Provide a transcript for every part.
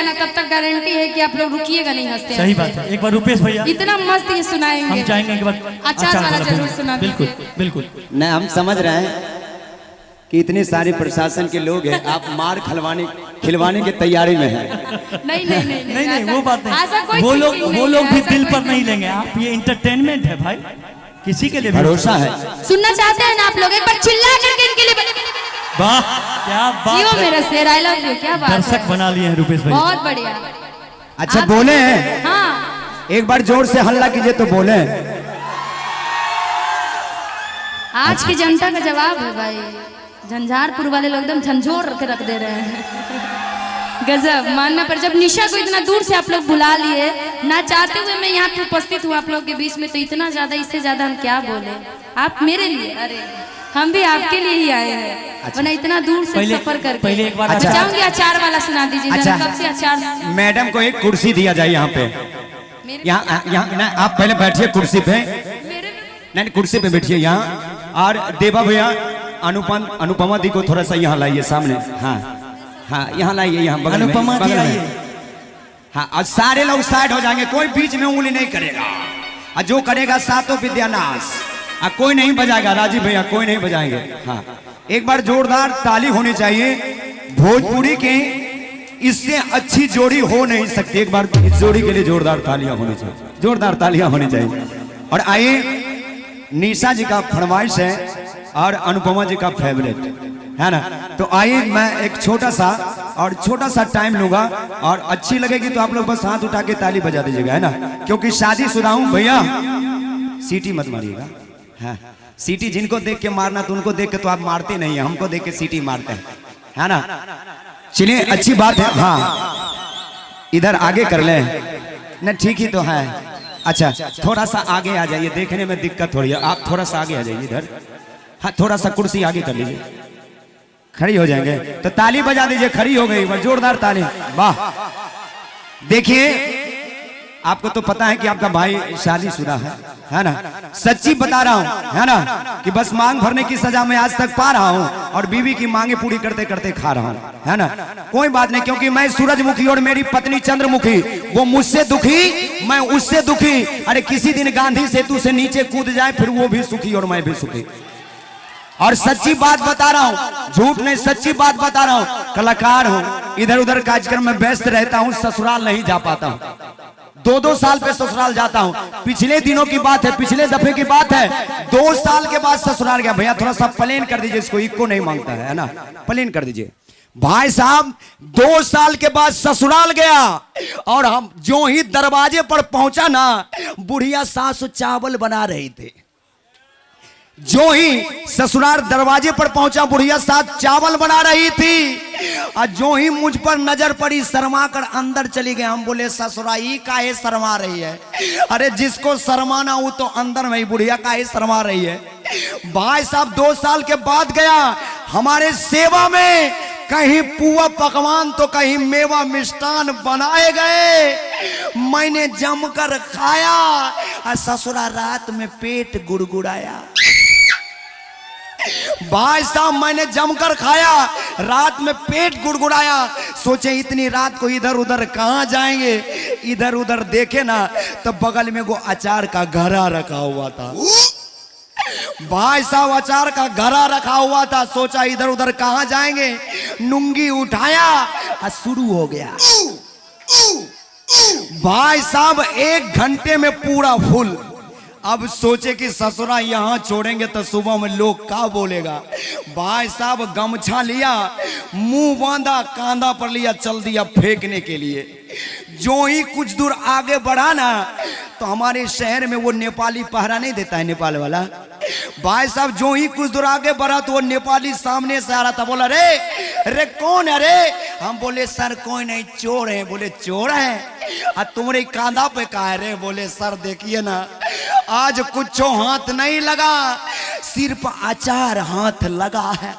ना तब तक गारंटी है कि आप लोग रुकिएगा नहीं हंसते। सही बात है। एक बार रुपेश भैया इतना मस्त ये सुनाएंगे, हम चाहेंगे एक बार अचार वाला जरूर सुना। बिल्कुल बिल्कुल। नहीं, हम समझ रहे हैं कि इतने सारे प्रशासन के लोग हैं, आप मार खिलवाने की तैयारी में हैं। नहीं नहीं नहीं नहीं नहीं वो बात नहीं, कोई वो लोग भी ऐसा दिल पर कोई नहीं लेंगे। आप ये इंटरटेनमेंट है भाई, किसी के लिए भरोसा है। सुनना चाहते हैं ना आप लोग, एक बार चिल्ला करके इनके लिए वाह क्या बात जियो है। मेरा शेर, आई लव यू। क्या बात है, दर्शक बना लिए हैं रुपेश भाई। बहुत बढ़िया। अच्छा बोले हैं, हाँ एक बार जोर से हल्ला कीजिए तो बोले। आज की जनता का जवाब है भाई, झंझारपुर वाले लोग एकदम झंझोर के रख दे रहे हैं। गजब मानना पर जब निशा को इतना दूर से आप लोग बुला लिए, ना चाहते हुए मैं यहाँ पे उपस्थित हूँ आप लोग के बीच में, तो इतना ज्यादा, इससे ज्यादा हम क्या बोले। आप मेरे लिए, अरे हम भी आपके लिए ही आए हैं। वरना इतना दूर से सफर करके। पहले एक बार अच्छा। चाहूंगी अचार वाला सुना दीजिए। अच्छा। कब से अचार। मैडम को एक कुर्सी दिया जाए यहाँ पे, यहाँ आप पहले बैठिए कुर्सी पे, नहीं कुर्सी पे बैठिए यहाँ। और देवा भैया अनुपमा दी को थोड़ा सा यहाँ लाइए सामने। हाँ हाँ यहाँ लाइए, यहाँ बगल में, अनुपमा दी बगल में। आइए। हाँ और सारे लोग साइड हो जाएंगे, कोई बीच में उंगली नहीं करेगा, और जो करेगा सातों विद्यानाश। कोई नहीं बजाएगा, राजीव भैया कोई नहीं बजाएंगे। हाँ एक बार जोरदार ताली होनी चाहिए। भोजपुरी के इससे अच्छी जोड़ी हो नहीं सकती। एक बार इस जोड़ी के लिए जोरदार तालियां होनी चाहिए, जोरदार तालियां होनी चाहिए। और आइए, निशा जी का फरमाइश है और अनुपमा जी का फेवरेट है ना, तो आइए मैं एक छोटा सा टाइम लूंगा, और अच्छी लगेगी तो आप लोग बस हाथ उठा के ताली बजा दीजिएगा, है ना, क्योंकि शादीशुदा हूं भैया। सीटी मत मारिएगा। हाँ सीटी जिनको देख के मारना, तो उनको देख के तो आप मारते नहीं है, हमको देख के सीटी मारते हैं, है ना। चलिए अच्छी बात है। हाँ इधर आगे कर ले ना, ठीक ही तो है। अच्छा थोड़ा सा आगे आ जाइए, देखने में दिक्कत हो रही है, आप थोड़ा सा आगे आ जाइए इधर। हाँ थोड़ा सा कुर्सी आगे कर लीजिए, खड़ी हो जाएंगे तो ताली बजा दीजिए। खड़ी हो गई, जोरदार ताली, वाह। देखिए आपको तो पता है कि आपका भाई शादीशुदा है ना, सच्ची बता रहा हूं, है ना, कि बस मांग भरने की सजा मैं आज तक पा रहा हूं, और बीवी की मांगे पूरी करते करते खा रहा हूं, है ना। कोई बात नहीं, क्योंकि मैं सूरजमुखी और मेरी पत्नी चंद्रमुखी, वो मुझसे दुखी मैं उससे दुखी। अरे किसी दिन गांधी सेतु से नीचे कूद जाए, फिर वो भी सुखी और मैं भी सुखी। और सच्ची बात बता रहा हूं, झूठ नहीं, सच्ची बात बता रहा हूं। कलाकार हूं, इधर उधर कार्यक्रम में व्यस्त रहता हूं, ससुराल नहीं जा पाता हूं। 2-2 साल पे ससुराल जाता हूं। पिछले दिनों की बात है, पिछले दफे की बात है, 2 साल के बाद ससुराल गया। भैया थोड़ा सा प्लेन कर दीजिए, इसको इको नहीं मांगता है ना, प्लेन कर दीजिए। भाई साहब 2 साल के बाद ससुराल गया, और हम जो ही दरवाजे पर पहुंचा ना, बुढ़िया सासु चावल बना रही थी। जो ही ससुराल दरवाजे पर पहुंचा, बुढ़िया साथ चावल बना रही थी, और जो ही मुझ पर नजर पड़ी, शर्मा कर अंदर चली गई। हम बोले ससुराई काहे शर्मा रही है? अरे जिसको शर्माना हो तो अंदर में ही, बुढ़िया काहे शर्मा रही है? भाई साहब 2 साल के बाद गया, हमारे सेवा में कहीं पुआ पकवान तो कहीं मेवा मिष्ठान बनाए गए। मैंने जमकर खाया, और ससुरा रात में पेट गुड़गुड़ाया। भाई साहब मैंने जमकर खाया, रात में पेट गुड़गुड़ाया। सोचे इतनी रात को इधर उधर कहां जाएंगे, इधर उधर देखे ना तो बगल में वो अचार का घड़ा रखा हुआ था। भाई साहब अचार का घड़ा रखा हुआ था, सोचा इधर उधर कहां जाएंगे, नुंगी उठाया और शुरू हो गया। भाई साहब 1 घंटे में पूरा फुल। अब सोचे कि ससुरा यहाँ छोड़ेंगे तो सुबह में लोग क्या बोलेगा। भाई साहब गमछा लिया, मुंह बांधा, कांधा पर लिया, चल दिया फेंकने के लिए। जो ही कुछ दूर आगे बढ़ा ना, तो हमारे शहर में वो नेपाली पहरा नहीं देता है, नेपाल वाला। भाई साहब जो ही कुछ दूर आगे बढ़ा तो वो नेपाली सामने से आ रहा था। बोला रे रे कौन है रे? हम बोले सर कोई नहीं, चोर है। बोले चोर है? तुम्हारे कांधा पे कहा है रे? बोले सर देखिए ना, आज कुछ हाथ नहीं लगा, सिर्फ अचार हाथ लगा है।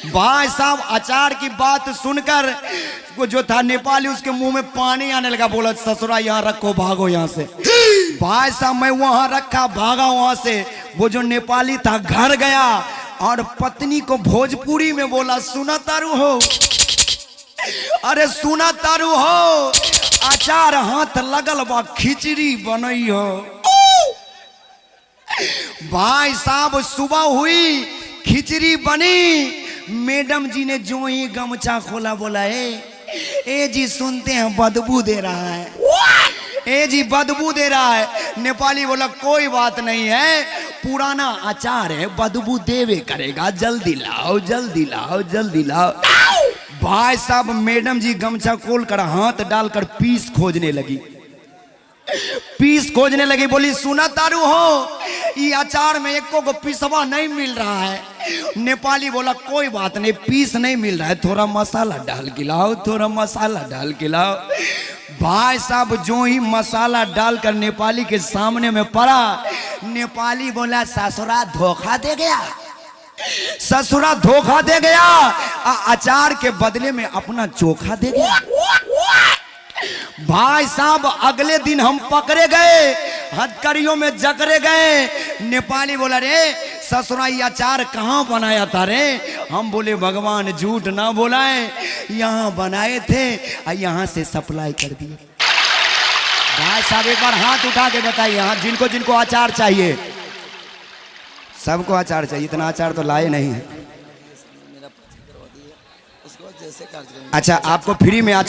भाई साहब अचार की बात सुनकर वो जो था नेपाली, उसके मुंह में पानी आने लगा। बोला ससुरा यहाँ रखो, भागो यहाँ से। भाई साहब मैं वहां रखा, भागा वहां से। वो जो नेपाली था घर गया और पत्नी को भोजपुरी में बोला, सुना तारू हो अरे सुना तारू हो, अचार हाथ लगल बा खिचड़ी बनई हो। भाई साहब सुबह हुई, खिचड़ी बनी, मैडम जी ने जो ही गमछा खोला बोला ए जी सुनते हैं बदबू दे रहा है, ए जी बदबू दे रहा है। नेपाली बोला कोई बात नहीं है, पुराना अचार है, बदबू देवे करेगा, जल्दी लाओ जल्दी लाओ जल्दी लाओ। भाई साहब मैडम जी गमछा खोल कर हाथ डालकर पीस खोजने लगी, पीस खोजने लगी। बोली सुना तारू हो, ये अचार में एको को पीसवा नहीं मिल रहा है। नेपाली बोला कोई बात नहीं, पीस नहीं मिल रहा है, थोड़ा मसाला डाल के लाओ, थोड़ा मसाला डाल के लाओ। भाई साहब जो ही मसाला डालकर नेपाली के सामने में पड़ा, नेपाली बोला ससुरा धोखा दे गया, ससुरा धोखा दे गया, अचार के बदले में अपना चोखा दे गया। भाई साहब अगले दिन हम पकड़े गए, हथकड़ियों में जकड़े गए। नेपाली बोला रे ससुरा ये अचार कहाँ बनाया था रे? हम बोले भगवान झूठ ना बोलाए, यहाँ बनाए थे और यहाँ से सप्लाई कर दिए। भाई साहब एक बार हाथ उठा के बताइए, यहाँ जिनको जिनको अचार चाहिए, सबको अचार चाहिए, इतना अचार तो लाए नहीं है। अच्छा आपको फ्री में अचार